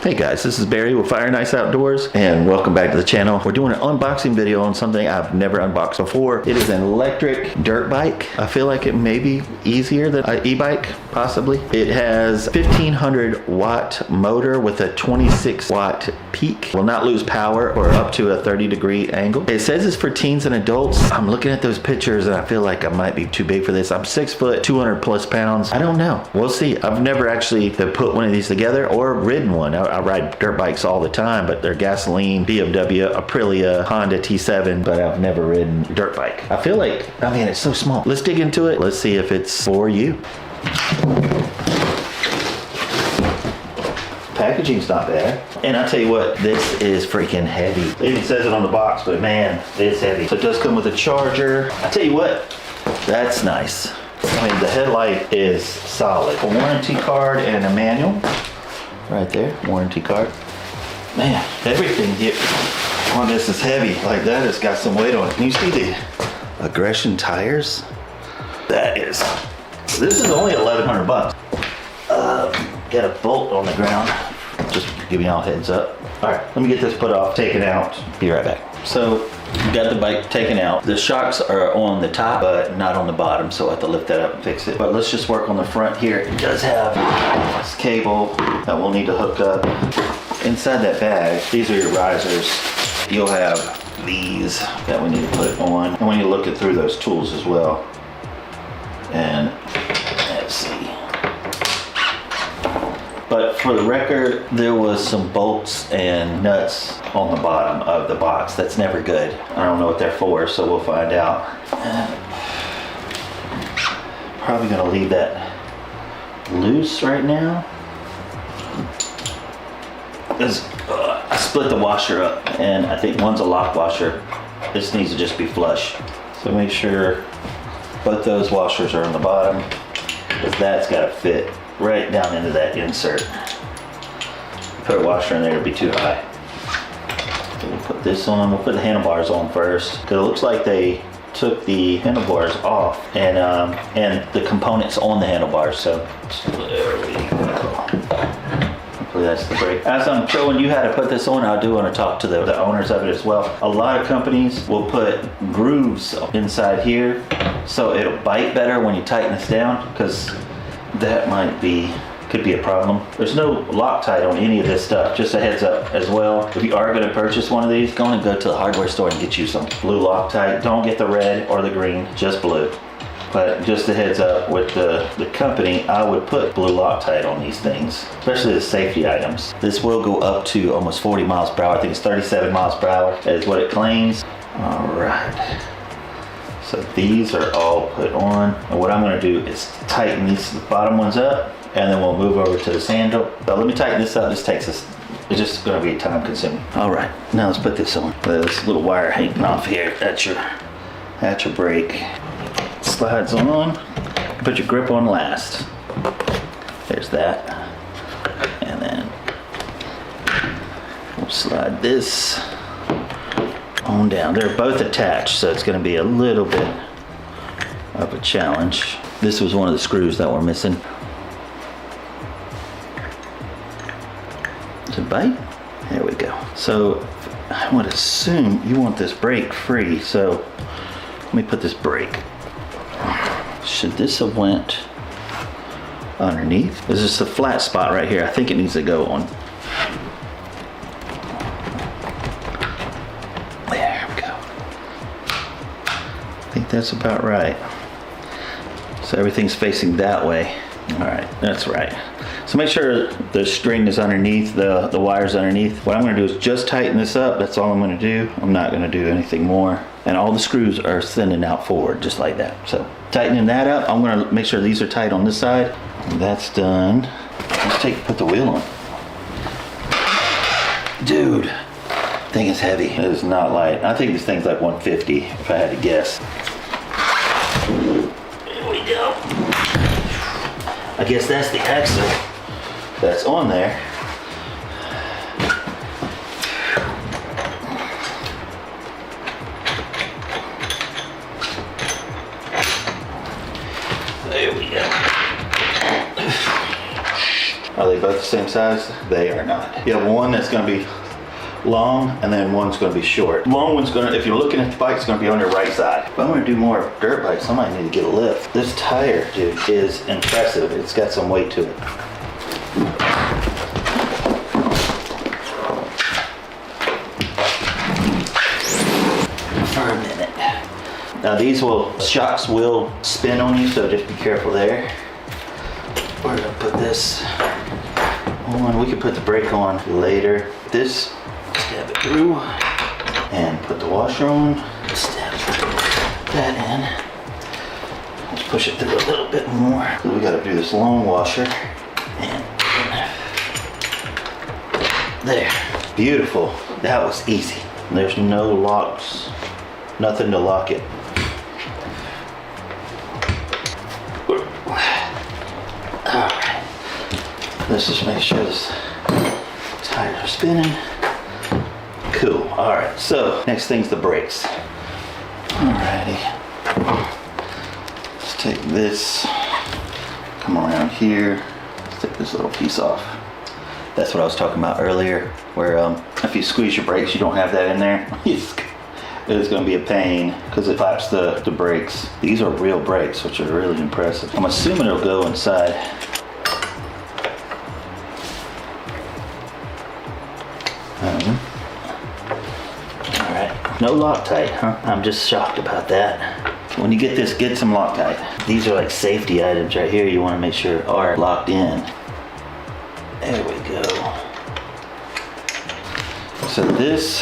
Hey guys, this is Barry with Fire Nice Outdoors and welcome back to the channel. We're doing an unboxing video on something I've never unboxed before. It is an electric dirt bike. I feel like it may be easier than an e-bike, possibly. It has 1500 watt motor with a 26 watt peak. Will not lose power or up to a 30-degree angle. It says it's for teens and adults. I'm looking at those pictures and I feel like I might be too big for this. I'm 6 foot, 200 plus pounds. I don't know. We'll see. I've never actually put one of these together or ridden one. I ride dirt bikes all the time, but they're gasoline, BMW, Aprilia, Honda T7, but I've never ridden a dirt bike. I feel like, I mean, it's so small. Let's dig into it. Let's see if it's for you. Packaging's not bad. And I tell you what, this is freaking heavy. It even says it on the box, but man, it's heavy. So it does come with a charger. I tell you what, that's nice. I mean, the headlight is solid. A warranty card and a manual. Right there, warranty card. Man, everything here on this is heavy. Like that, it's got some weight on it. Can you see the aggression tires? This is only 1100 bucks. Got a bolt on the ground. Just giving y'all a heads up. All right, let me get this put off, taken out. Be right back. So, we got the bike taken out. The shocks are on the top, but not on the bottom, so I have to lift that up and fix it. But let's just work on the front here. It does have this cable that we'll need to hook up. Inside that bag, these are your risers. You'll have these that we need to put on. And we need to look through those tools as well. And let's see. But for the record, there was some bolts and nuts on the bottom of the box. That's never good. I don't know what they're for, so we'll find out. Probably gonna leave that loose right now. I split the washer up, and I think one's a lock washer. This needs to just be flush. So make sure both those washers are on the bottom, because that's gotta fit right down into that insert. Put a washer in there, it'll be too high. So we'll put this on. We'll put the handlebars on first, because it looks like they took the handlebars off and the components on the handlebars. So there we go. Hopefully that's the brake. As I'm showing you how to put this on, I do want to talk to the owners of it as well. A lot of companies will put grooves inside here so it'll bite better when you tighten this down, because that could be a problem. There's no Loctite on any of this stuff, just a heads up as well. If you are gonna purchase one of these, go and go to the hardware store and get you some blue Loctite. Don't get the red or the green, just blue. But just a heads up with the company, I would put blue Loctite on these things, especially the safety items. This will go up to almost 40 miles per hour. I think it's 37 miles per hour is what it claims. All right. So these are all put on. And what I'm gonna do is tighten these bottom ones up, and then we'll move over to this handle. So let me tighten this up. This takes us, it's just gonna be time consuming. All right, now let's put this on. This little wire hanging off here, that's your brake. Slides on, put your grip on last. There's that. And then we'll slide this on down. They're both attached, so it's going to be a little bit of a challenge. This was one of the screws that were missing. Does it bite? There we go. So I would assume you want this brake free, so let me put this brake. Should this have went underneath? There's just a flat spot right here. I think it needs to go on. That's about right. So everything's facing that way. All right, that's right. So make sure the string is underneath, the wire's underneath. What I'm gonna do is just tighten this up. That's all I'm gonna do. I'm not gonna do anything more. And all the screws are sending out forward, just like that. So tightening that up, I'm gonna make sure these are tight on this side. That's done. Let's put the wheel on. Dude, thing is heavy. It is not light. I think this thing's like 150 if I had to guess. There we go. I guess that's the axle that's on there. There we go. Are they both both the same size? They are not. You have one that's gonna be long and then one's gonna be short. Long one's gonna, if you're looking at the bike, it's gonna be on your right side. If I'm gonna do more dirt bikes, I might need to get a lift. This tire, dude, is impressive. It's got some weight to it. For a minute. Now these shocks will spin on you, so just be careful there. We're gonna put this on. We can put the brake on later. This, stab it through and put the washer on. Stab that in. Let's push it through a little bit more. So we gotta do this long washer. And there. Beautiful. That was easy. There's no locks. Nothing to lock it. Alright. Let's just make sure this tires are spinning. Cool. Alright, so next thing's the brakes. Alrighty. Let's take this, come around here, let's take this little piece off. That's what I was talking about earlier, where if you squeeze your brakes, you don't have that in there. It's going to be a pain because it flaps the brakes. These are real brakes, which are really impressive. I'm assuming it'll go inside. Alright, no Loctite, huh? I'm just shocked about that. When you get this, get some Loctite. These are like safety items right here you want to make sure are locked in. There we go. So this,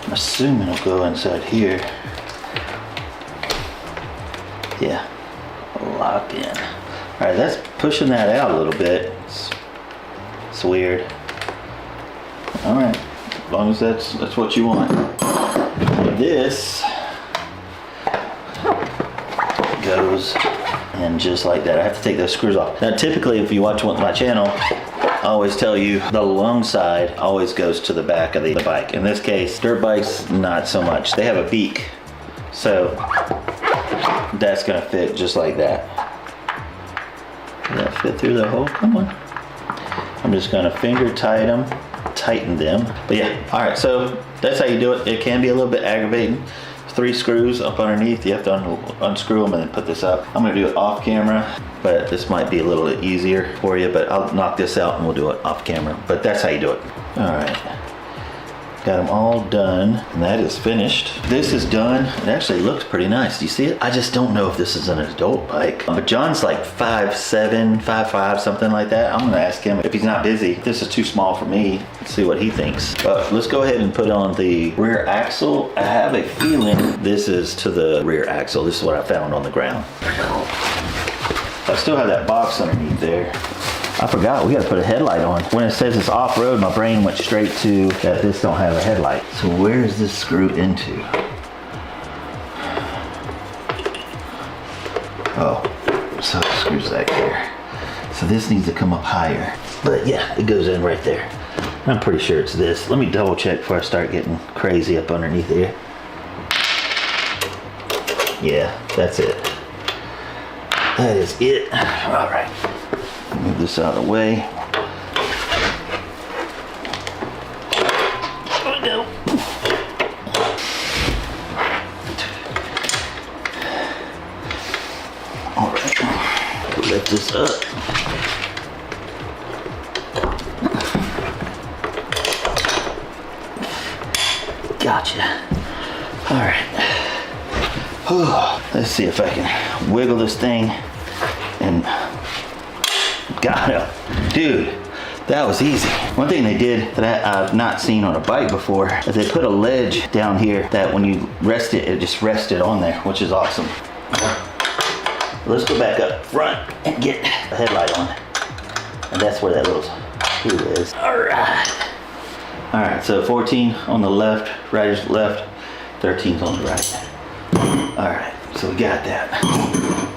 I'm assuming it'll go inside here. Yeah, locked in. All right, that's pushing that out a little bit. It's weird. All right, as long as that's what you want. This goes in just like that. I have to take those screws off. Now, typically, if you watch my channel, I always tell you the long side always goes to the back of the bike. In this case, dirt bikes, not so much. They have a beak, so that's gonna fit just like that. Does that fit through the hole? Come on. I'm just gonna finger tighten them. But yeah, all right, so that's how you do it. It can be a little bit aggravating. 3 screws up underneath, you have to unscrew them and then put this up. I'm gonna do it off camera, but this might be a little bit easier for you, but I'll knock this out and we'll do it off camera. But that's how you do it. All right, got them all done, and that is finished. This is done. It actually looks pretty nice. Do you see it? I just don't know if this is an adult bike, but John's like 5'7", 5'5", something like that. I'm gonna ask him if he's not busy. This is too small for me. Let's see what he thinks. But let's go ahead and put on the rear axle. I have a feeling this is to the rear axle. This is what I found on the ground. I still have that box underneath there. I forgot, we gotta put a headlight on. When it says it's off-road, my brain went straight to that this don't have a headlight. So where is this screwed into? Oh, so it screws back there. So this needs to come up higher. But yeah, it goes in right there. I'm pretty sure it's this. Let me double check before I start getting crazy up underneath here. Yeah, that's it. That is it. All right. Move this out of the way. There we go. All right. Lift this up. Gotcha. All right. Let's see if I can wiggle this thing and got it. Dude, that was easy. One thing they did that I've not seen on a bike before is they put a ledge down here that when you rest it, it just rested on there, which is awesome. Let's go back up front and get the headlight on. And that's where that little screw is. All right. All right, so 14 on the left, right is left, 13's on the right. All right, so we got that.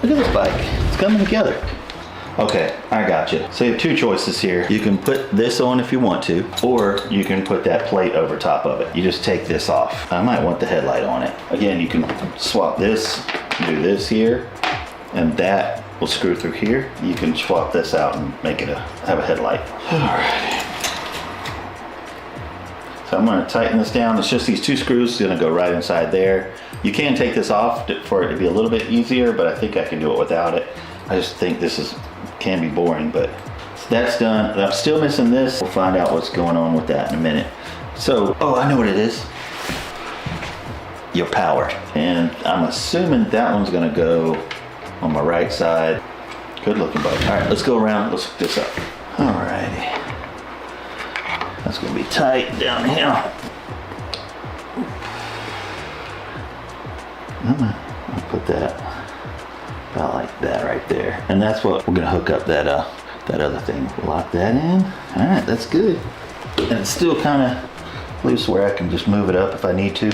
Look at this bike, it's coming together. Okay, I got you. So you have 2 choices here. You can put this on if you want to, or you can put that plate over top of it. You just take this off. I might want the headlight on it. Again, you can swap this, do this here, and that will screw through here. You can swap this out and make it have a headlight. Alright. So I'm going to tighten this down. It's just these 2 screws going to go right inside there. You can take this off for it to be a little bit easier, but I think I can do it without it. I just think this can be boring, but that's done. I'm still missing this. We'll find out what's going on with that in a minute. So, oh, I know what it is. Your power. And I'm assuming that one's gonna go on my right side. Good looking bike. All right, let's go around. Let's hook this up. All righty. That's gonna be tight down here. I'll put that about like that right there. And that's what we're gonna hook up that other thing. Lock that in. All right, that's good. And it's still kind of loose where I can just move it up if I need to.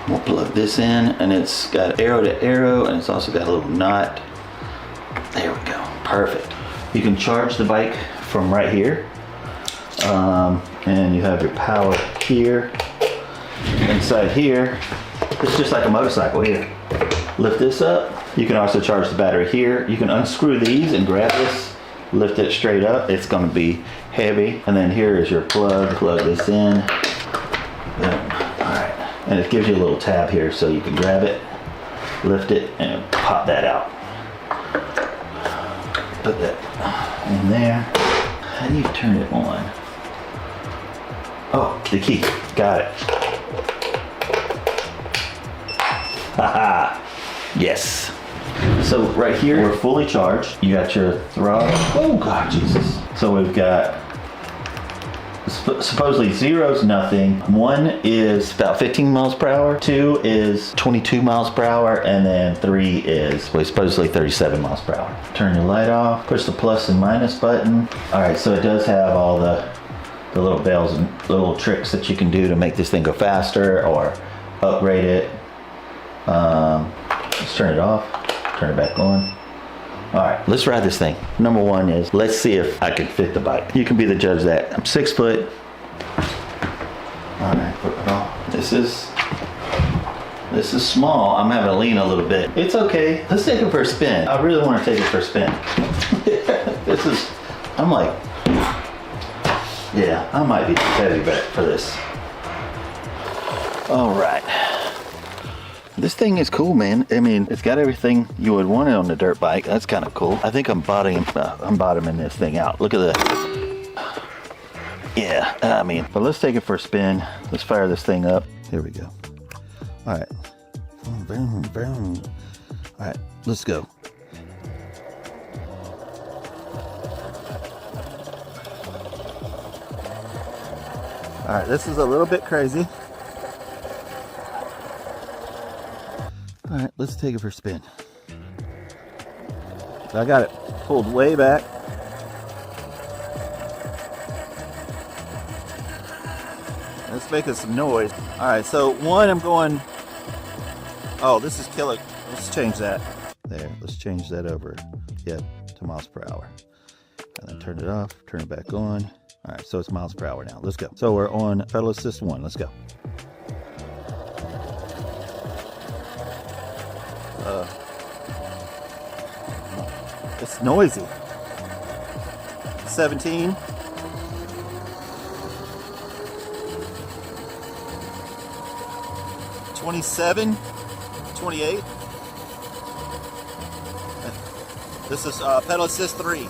We'll plug this in, and it's got arrow to arrow, and it's also got a little knot. There we go, perfect. You can charge the bike from right here. And you have your power here. Inside here, it's just like a motorcycle here. Lift this up. You can also charge the battery here. You can unscrew these and grab this, lift it straight up. It's gonna be heavy. And then here is your plug. Plug this in. Boom. All right. And it gives you a little tab here so you can grab it, lift it, and pop that out. Put that in there. How do you turn it on? Oh, the key. Got it. Haha. Yes. So right here, we're fully charged. You got your throttle. Oh God, Jesus. So we've got supposedly 0's nothing. 1 is about 15 miles per hour. 2 is 22 miles per hour. And then 3 is supposedly 37 miles per hour. Turn your light off. Push the plus and minus button. All right, so it does have all the little bells and little tricks that you can do to make this thing go faster or upgrade it. Let's turn it off. Turn it back on. All right, let's ride this thing. Number 1 is, let's see if I can fit the bike. You can be the judge of that. I'm 6 foot. All right, put it on. This is small. I'm having to lean a little bit. It's okay. Let's take it for a spin. I really want to take it for a spin. I'm like, yeah, I might be too heavy back for this. All right. This thing is cool, man. I mean, it's got everything you would want it on the dirt bike. That's kind of cool. I think I'm bottoming this thing out. Look at that. Yeah, I mean, but let's take it for a spin. Let's fire this thing up. Here we go. All right. Boom, boom. All right, let's go. All right, this is a little bit crazy. All right, let's take it for a spin. I got it pulled way back. Let's make some noise. All right, so 1, I'm going, oh, this is killer. Let's change that. There, let's change that over, yeah, to miles per hour. And then turn it off, turn it back on. All right, so it's miles per hour now. Let's go. So we're on pedal assist 1. Let's go. It's noisy. 17. 27. 28. This is pedal assist 3.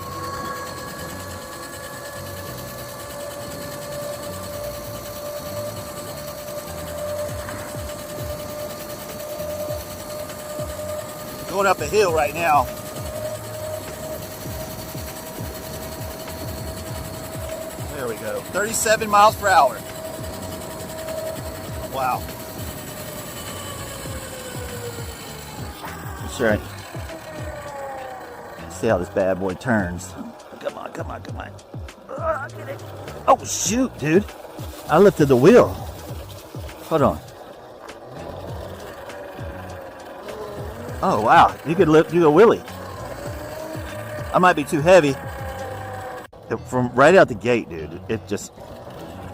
Going up a hill right now. There we go. 37 miles per hour. Wow. That's right. See how this bad boy turns. Come on, come on, come on. Get it. Oh, shoot, dude. I lifted the wheel. Hold on. Oh, wow. You could do a wheelie. I might be too heavy. From right out the gate, dude, it just,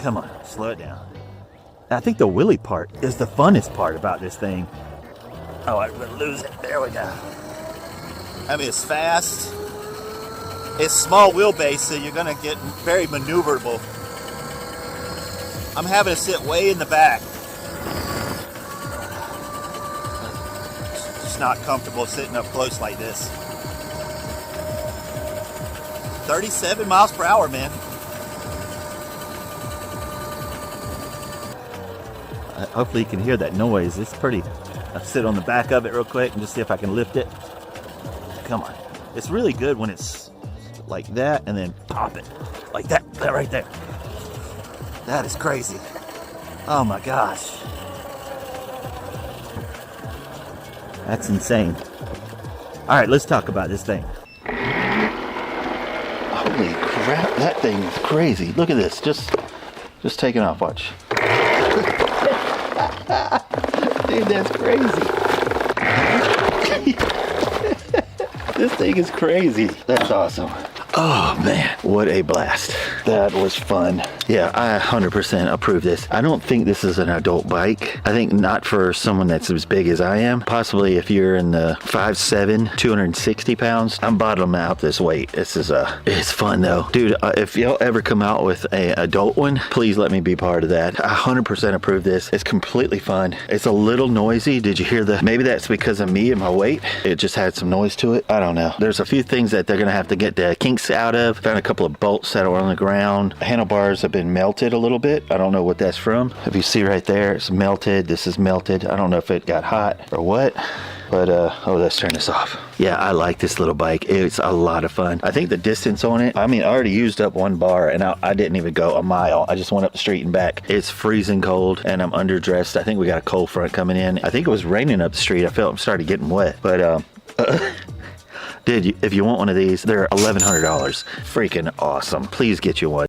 come on, slow it down. I think the wheelie part is the funnest part about this thing. Oh, I'm gonna lose it. There we go. I mean, it's fast. It's small wheelbase, so you're gonna get very maneuverable. I'm having to sit way in the back. It's just not comfortable sitting up close like this. 37 miles per hour, man. Hopefully you can hear that noise. It's pretty. I'll sit on the back of it real quick and just see if I can lift it. Come on. It's really good when it's like that and then pop it. Like that right there. That is crazy. Oh my gosh. That's insane. All right, let's talk about this thing. Holy crap, that thing is crazy. Look at this, just taking off, watch. Dude, that's crazy. This thing is crazy. That's awesome. Oh man, what a blast. That was fun. Yeah, I 100% approve this. I don't think this is an adult bike. I think not for someone that's as big as I am. Possibly if you're in the 5'7", 260 pounds. I'm bottom out this weight. This is it's fun though. Dude, if y'all ever come out with an adult one, please let me be part of that. I 100% approve this. It's completely fun. It's a little noisy. Did you hear maybe that's because of me and my weight. It just had some noise to it. I don't know. There's a few things that they're gonna have to get the kinks out of. Found a couple of bolts that are on the ground. Handlebars have been melted a little bit. I don't know what that's from. If you see right there, it's melted. This is melted. I don't know if it got hot or what. But, oh, let's turn this off. Yeah, I like this little bike. It's a lot of fun. I think the distance on it, I mean, I already used up one bar and I didn't even go a mile. I just went up the street and back. It's freezing cold and I'm underdressed. I think we got a cold front coming in. I think it was raining up the street. I felt I'm starting getting wet. But, dude, if you want one of these, they're $1,100. Freaking awesome. Please get you one.